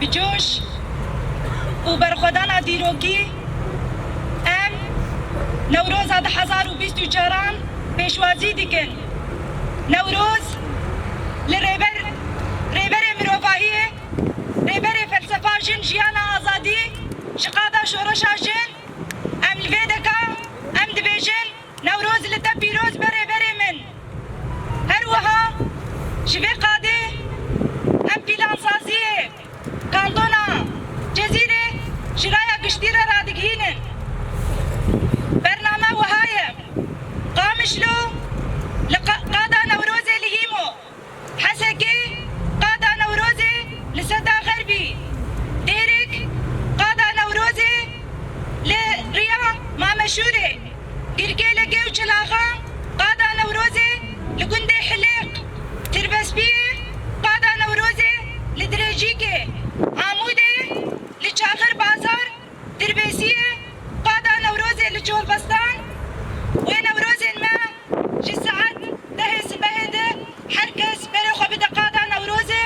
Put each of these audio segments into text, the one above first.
بجوش و برخودان دیروگی ام نوروز 2024 پیشوازی دیکن. نوروز لرهبر مروفاهی رهبر فلسفه جن جیان آزادی شقادا شورش جن ام الویدکا ام دبیجن نوروز لتا پیروز بره من هر وها شوی قاده ام پیلان سازیه کانتونا جزیره شرایا گشتیره رادگهینن برنامه وهايه قامشلو قادا نوروزي لهيمو حسكي قادا نوروزي لسدا غربي ديرك قادا نوروزي لريا ما مشوري قرقي لقي وشلاغا قادا نوروزي لقندي حليق تربس بيه قادا نوروزي لدريجيكي عمودي لشاغر بازار تربيسيه قادا نوروزي لجول بستان ونوروز ما جي ساعات دهس بهده حركس برخو بدا قادا نوروزي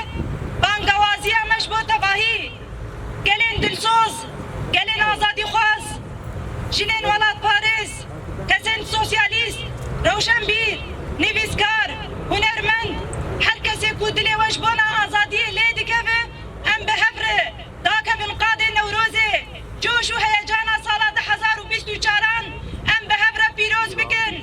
بانقوازية مشبوطة باهي قلن دلسوز قلن آزادي خواز جنين ولاد باريس كسن سوسياليست روشن بير نيفيسكار هنرمند حركس يكودلي وجبونا آزادي ليدي كفي ام بهفره داك بن قادي نوروزي جوش وهيجانا صالة 2024 ام بهفره پیروز بکن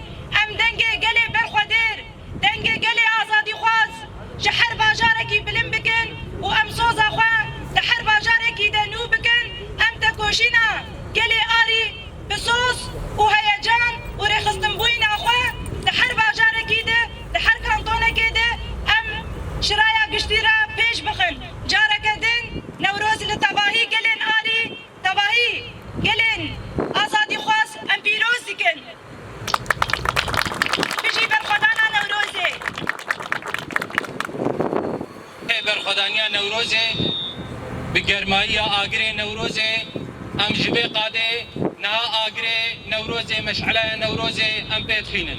ام دنگه گلی برخودیر دنگه گلی آزادی خواز جحر باجارکی بلن بکن و ام سوزا خواه دحر باجارکی دنو بکن ام تکوشینا گلی آری بسوس و هیجان و رخصتن بوینا خواه دحر باجارکی ده دحر کانتونکی ده ام شرایا گشتیرا پیش بخن جارکه دن نوروز لطباهی گلن آری تباهی گلن آزادی خواز ام پیروز دکن بجی برخودانا نوروزه برخودانیا نوروزه بگرمایی آگره نوروزه ام جبه قاده نها آگره نوروزه مشعله نوروزه ام بيت خينن